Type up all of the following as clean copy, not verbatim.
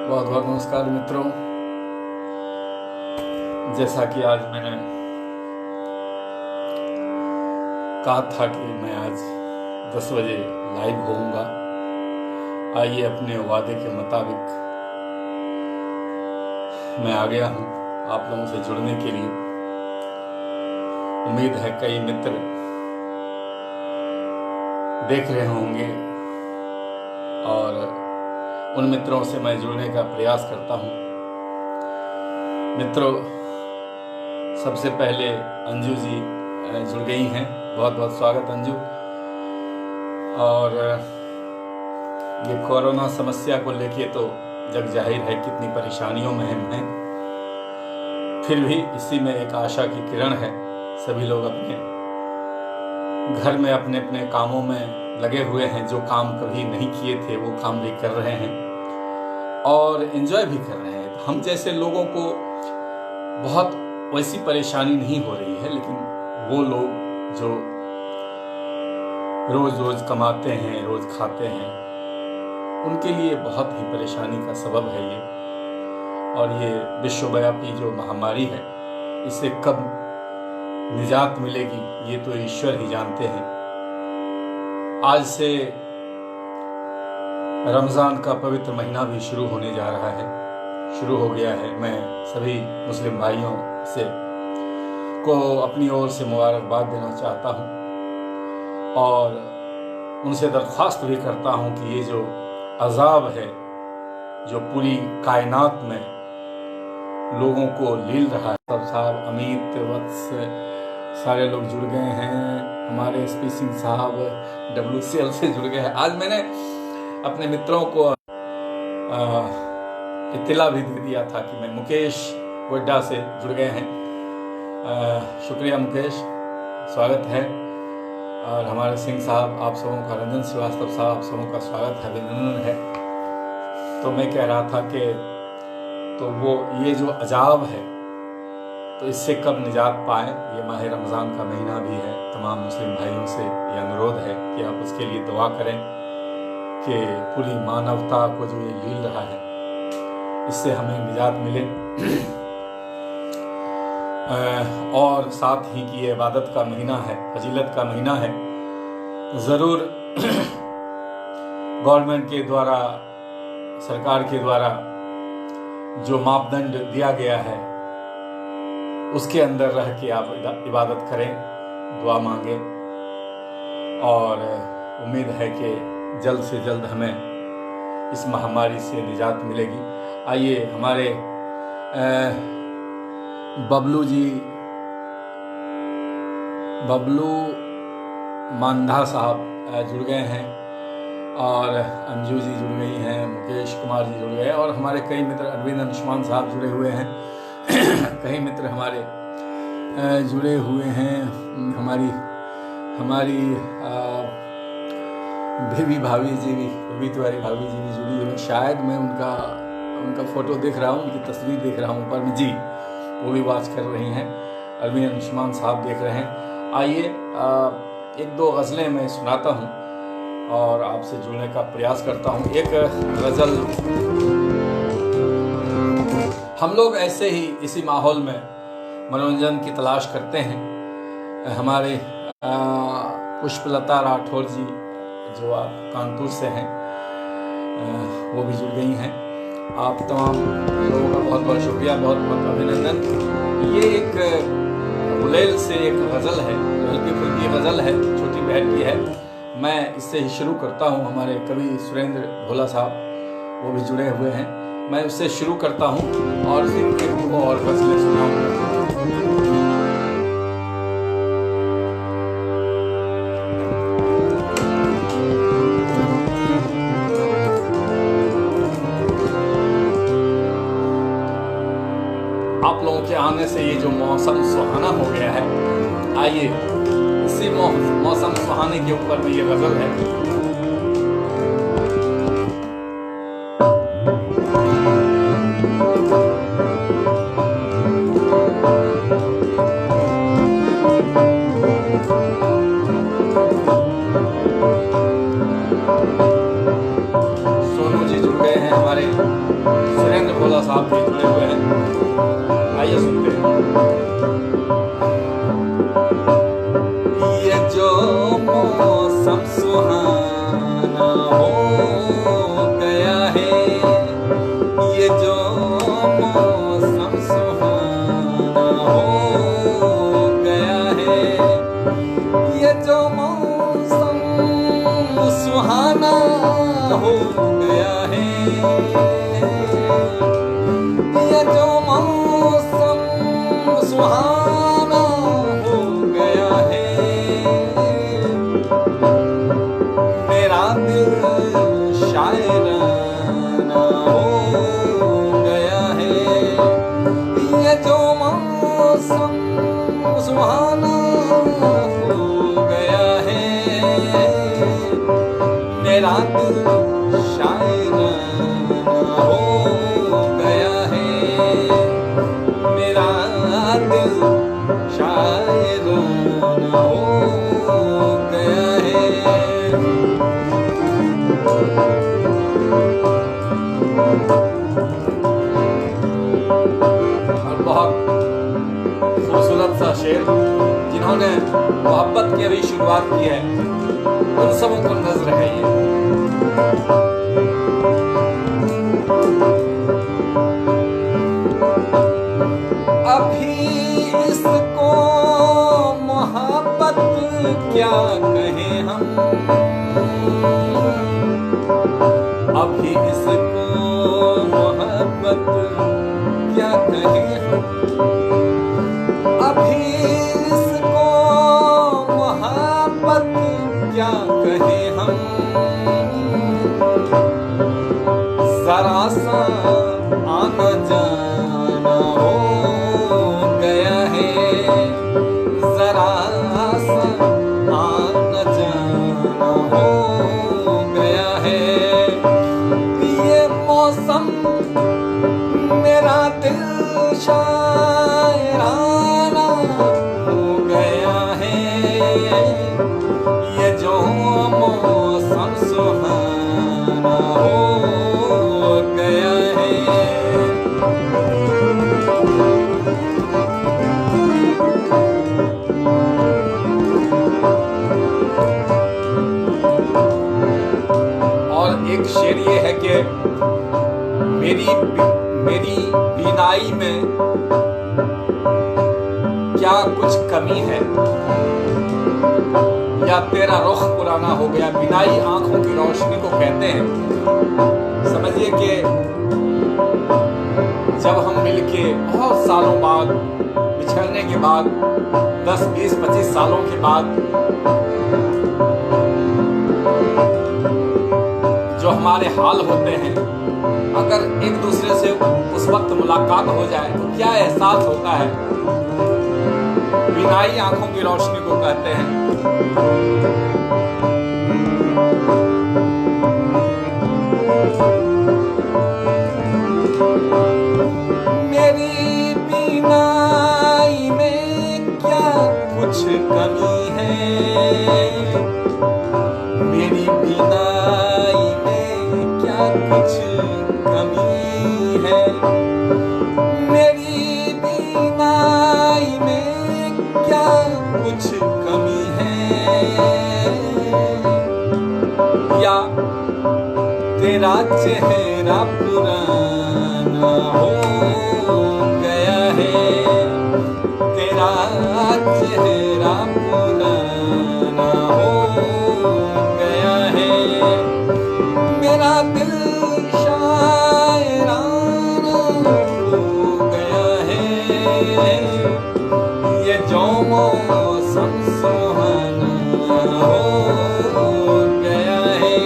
बहुत बहुत नमस्कार मित्रों। जैसा कि आज मैंने कहा था कि मैं आज 10 बजे लाइव होऊंगा। आइए अपने वादे के मुताबिक मैं आ गया हूं आप लोगों से जुड़ने के लिए। उम्मीद है कई मित्र देख रहे होंगे और उन मित्रों से मैं जुड़ने का प्रयास करता हूं। मित्रों, सबसे पहले अंजू जी जुड़ गई हैं, बहुत बहुत स्वागत अंजू। और ये कोरोना समस्या को लेके तो जग जाहिर है कितनी परेशानियों में हम हैं, फिर भी इसी में एक आशा की किरण है। सभी लोग अपने घर में अपने अपने कामों में लगे हुए हैं। जो काम कभी नहीं किए थे वो काम भी कर रहे हैं और एंजॉय भी कर रहे हैं। हम जैसे लोगों को बहुत वैसी परेशानी नहीं हो रही है, लेकिन वो लोग जो रोज रोज कमाते हैं, रोज खाते हैं, उनके लिए बहुत ही परेशानी का सबब है ये। और ये विश्वव्यापी जो महामारी है, इससे कब निजात मिलेगी ये तो ईश्वर ही जानते हैं। आज से रमज़ान का पवित्र महीना भी शुरू होने जा रहा है, शुरू हो गया है। मैं सभी मुस्लिम भाइयों से को अपनी ओर से मुबारकबाद देना चाहता हूँ और उनसे दरख्वास्त भी करता हूँ कि ये जो अजाब है जो पूरी कायनात में लोगों को लील रहा है, सब साहब अमित वत्स सारे लोग जुड़ गए हैं। हमारे एसपी सिंह साहब WCL से जुड़ गए हैं। आज मैंने अपने मित्रों को इत्तला भी दे दिया था कि मैं मुकेश गोड्डा से जुड़ गए हैं। शुक्रिया मुकेश, स्वागत है। और हमारे सिंह साहब आप सबों का, रंजन श्रीवास्तव साहब आप सबों का स्वागत है, अभिनंदन है। तो मैं कह रहा था कि तो वो ये जो अजाब है तो इससे कब निजात पाएं। ये माह रमज़ान का महीना भी है। तमाम मुस्लिम भाइयों से ये अनुरोध है कि आप उसके लिए दुआ करें कि पूरी मानवता को जो ये लील रहा है इससे हमें निजात मिले। और साथ ही कि ये इबादत का महीना है, फजीलत का महीना है। ज़रूर गवर्नमेंट के द्वारा, सरकार के द्वारा जो मापदंड दिया गया है उसके अंदर रह के आप इबादत करें, दुआ मांगें और उम्मीद है कि जल्द से जल्द हमें इस महामारी से निजात मिलेगी। आइए हमारे बबलू मांधा साहब जुड़ गए हैं और अंजू जी जुड़ गई हैं, मुकेश कुमार जी जुड़ गए और हमारे कई मित्र अरविंद अंशुमान साहब जुड़े हुए हैं। कई मित्र हमारे जुड़े हुए हैं। हमारी बेबी भाभी जी भी, बेबी तिवारी भाभी जी भी जुड़ी हुई। शायद मैं उनका फोटो देख रहा हूँ, उनकी तस्वीर देख रहा हूँ, पर जी वो भी वाच कर रही हैं। अरविंद अंशुमान साहब देख रहे हैं। आइए एक दो गज़लें मैं सुनाता हूँ और आपसे जुड़ने का प्रयास करता हूँ। एक गज़ल, हम लोग ऐसे ही इसी माहौल में मनोरंजन की तलाश करते हैं। हमारे पुष्पलता राठौर जी जो आप कानपुर से हैं वो भी जुड़ गई हैं। आप तमाम लोगों का बहुत बहुत शुक्रिया, बहुत बहुत अभिनंदन। ये एक गुलेल से एक गज़ल है, हल्की फुल्की गज़ल है, छोटी बहन की है। मैं इससे ही शुरू करता हूँ। हमारे कवि सुरेंद्र भोला साहब वो भी जुड़े हुए हैं। मैं उससे शुरू करता हूँ और फिर वो और गज़लें सुनाऊँगा। आप लोगों के आने से ये जो मौसम सुहाना हो गया है, आइए इसी मौसम सुहाने के ऊपर में ये गज़ल है। सोनू जी जुड़ गए हैं हमारे। बड़ौदा साहब भी जुड़े हुए हैं। आइए सुनते हैं। ये जो मौसम सुहाना हो गया है, ये जो मौसम सुहाना हो गया है, ये जो मौसम सुहाना हो गया है, ये जो मौसम सुहाना हो गया है, मेरा दिल शायराना हो गया है, ये जो मौसम सुहाना हो गया है, मेरा दिल शायराना हो गया है, मेरा दिल शायराना हो गया है। और बहुत खूबसूरत सा शेर, जिन्होंने मोहब्बत की अभी शुरुआत की है उन सबों को नजर है ये। अभी इसको मोहब्बत क्या कहें हम, अभी इसको मोहब्बत क्या कहें हम, अभी इसको मोहब्बत क्या कहें हम, जरा सा आना जाना हो गया है, जरा सा आना जाना हो गया है, ये मौसम मेरा दिल शायराना हो गया है, ये जो मौसम सुहाना हो गया है। और एक शेर ये है कि मेरी बीनाई में क्या कुछ कमी है, या तेरा रुख पुराना हो गया। बीनाई आंखों की रोशनी को कहते हैं। समझिए कि जब हम मिलके बहुत सालों बाद, बिछड़ने के बाद, 10, 20, 25 सालों के बाद जो हमारे हाल होते हैं, अगर एक दूसरे से उस वक्त मुलाकात हो जाए तो क्या एहसास होता है, बीनाई आंखों की रोशनी को कहते हैं। मेरी बीनाई में क्या कुछ कमी है, मेरी बीनाई में क्या कुछ कमी है, मेरी बीनाई में क्या कुछ कमी है, या तेरा चेहरा पुराना हो गया है, तेरा चेहरा पुराना हो गया है, मेरा दिल शायराना हो गया है, ये जो मौसम सुहाना हो गया है।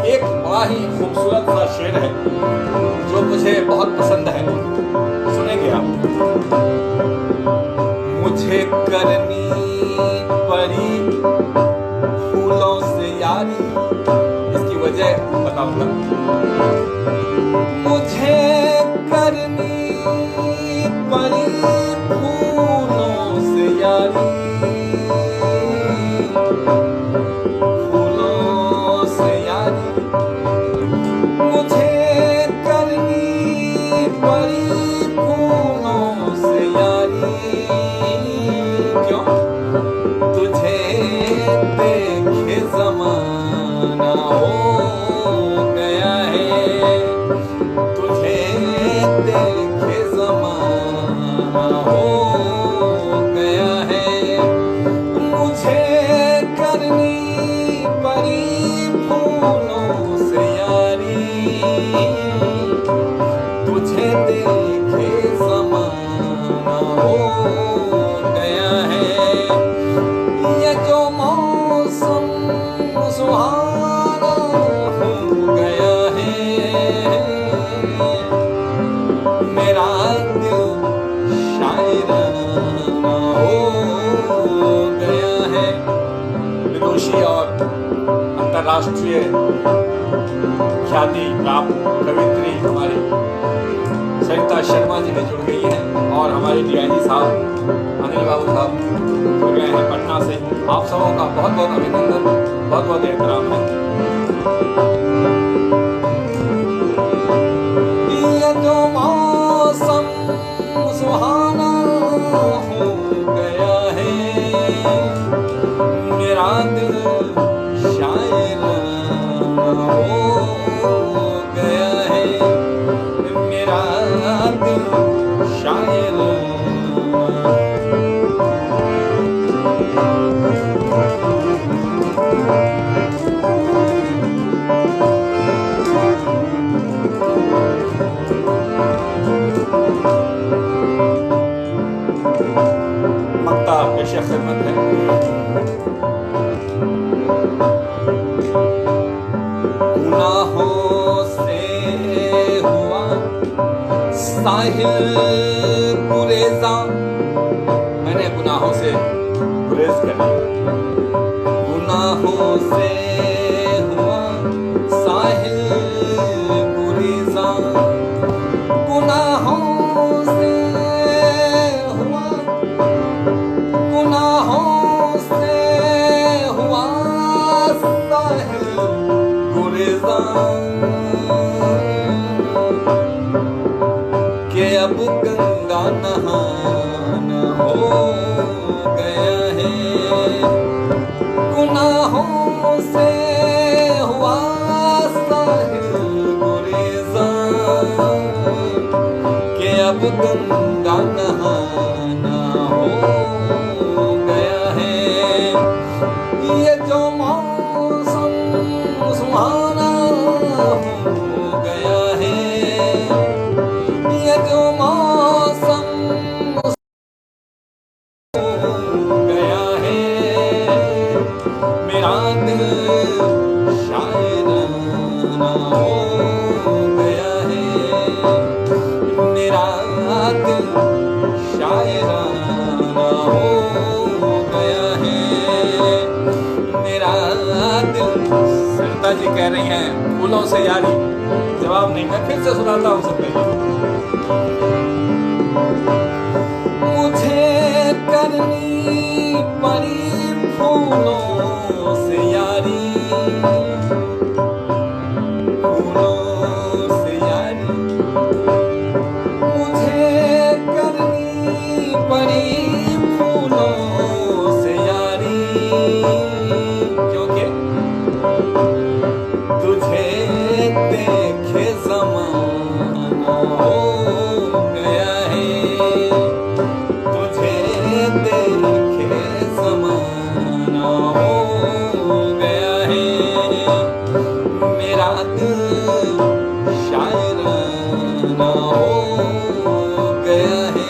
एक बड़ा ही खूबसूरत सा शेर है जो मुझे बहुत पसंद है, सुनेंगे आप। मुझे करनी पड़ी फूलों से यारी, इसकी वजह बताऊंगा। मुझे करनी राष्ट्रीय ख्याति प्राप्त कवित्री हमारी सरिता शर्मा जी भी जुड़ गई हैं और हमारे डीआईजी साहब अनिल बाबू साहब जुड़ गए हैं पटना से। आप सबों का बहुत बहुत अभिनंदन, बहुत बहुत एहतराम है। ये जो मौसम सुहाना हो गया है, मेरा दिल शायर हो गया है, मेरा दिल शायर। मक्ता पेश खिदमत है। गुनाहों से हुआ साहिल गुरेज़ा, मैंने गुनाहों से गुरेज कर लिया। गुनाहों से हुआ साहिल गुरेज़ा, गुनाहों से हुआ, गुनाहों से हुआ साहिल गुरेज़ा, के अब गंगा नहाना हो गया है। गुनाहों से हुआ साहिल गुरेज़ा, के अब गंगा नहाना हो गया है। ये जो मौसम सुहाना हो गया है, ये जो मौसम हो गया है, मेरा दिल शायराना हो गया है, मेरा दिल शायराना हो गया है, मेरा दिल। सरिता जी कह रही हैं फूलों से यारी, जवाब नहीं, मैं फिर से सुनाता हूँ सबके। मुझे करनी पड़ी फूलों से यारी, फूलों से यारी, मुझे करनी पड़ी फूलों से यारी, क्योंकि तुझे देखे ज़माना हो गया है, तुझे देखे ज़माना हो गया है, मेरा दिल शायराना हो गया है,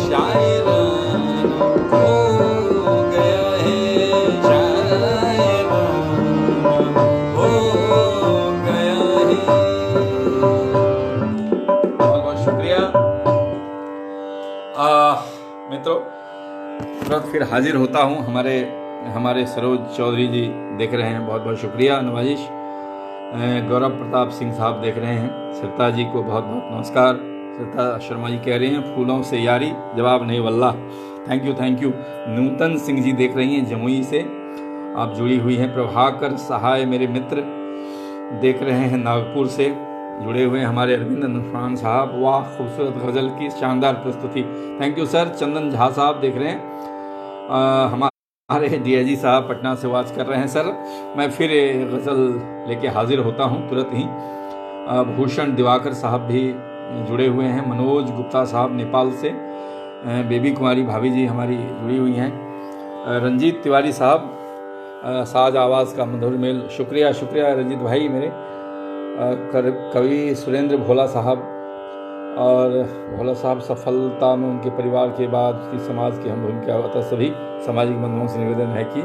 शायराना हो गया है, शायराना हो गया है। बहुत बहुत शुक्रिया मित्रों। तुरंत फिर हाजिर होता हूँ। हमारे सरोज चौधरी जी देख रहे हैं, बहुत बहुत शुक्रिया नवाजिश। गौरव प्रताप सिंह साहब देख रहे हैं, सरिता जी को बहुत बहुत नमस्कार। सरिता शर्मा जी कह रही हैं फूलों से यारी, जवाब नहीं वल्लाह। Thank you thank you. Nutan Singh ji देख रही हैं जमुई से, आप जुड़ी हुई हैं। प्रभाकर सहाय मेरे मित्र देख रहे हैं नागपुर से, जुड़े हुए हैं हमारे अरविंद नुफान साहब। वाह, खूबसूरत गज़ल की शानदार प्रस्तुति, thank you sir. Chandan Jha साहब देख रहे हैं। हमारे डीआईजी साहब पटना से वाच कर रहे हैं। सर मैं फिर गज़ल लेके हाजिर होता हूँ तुरंत ही। भूषण दिवाकर साहब भी जुड़े हुए हैं। मनोज गुप्ता साहब नेपाल से, बेबी कुमारी भाभी जी हमारी जुड़ी हुई हैं। रंजीत तिवारी साहब, साज आवाज़ का मधुर मेल, शुक्रिया शुक्रिया रंजीत भाई मेरे। कवि सुरेंद्र भोला साहब, और भोला साहब सफलता में उनके परिवार के बाद की समाज की हम भूमिका होता। सभी सामाजिक बंधुओं से निवेदन है कि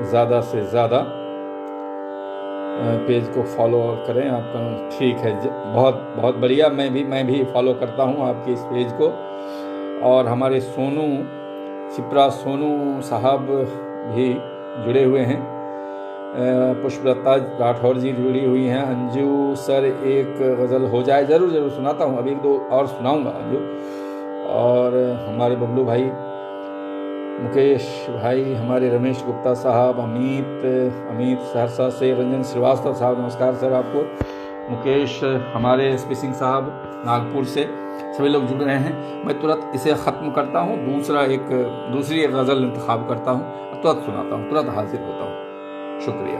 ज़्यादा से ज़्यादा पेज को फॉलो करें। आपका ठीक है, बहुत बहुत बढ़िया। मैं भी फॉलो करता हूं आपके इस पेज को। और हमारे सिप्रा सोनू साहब भी जुड़े हुए हैं। पुष्पलता राठौर जी जुड़ी हुई हैं। अंजू सर एक गज़ल हो जाए, ज़रूर ज़रूर सुनाता हूँ, अभी एक दो और सुनाऊंगा अंजू। और हमारे बबलू भाई, मुकेश भाई, हमारे रमेश गुप्ता साहब, अमित सहरसा से, रंजन श्रीवास्तव साहब, नमस्कार सर आपको। मुकेश, हमारे एसपी सिंह साहब नागपुर से, सभी लोग जुड़ रहे हैं। मैं तुरंत इसे ख़त्म करता हूँ, दूसरी एक गज़ल इंतखाब करता हूँ, तुरंत सुनाता हूँ, तुरंत हाजिर होता हूँ। शुक्रिया।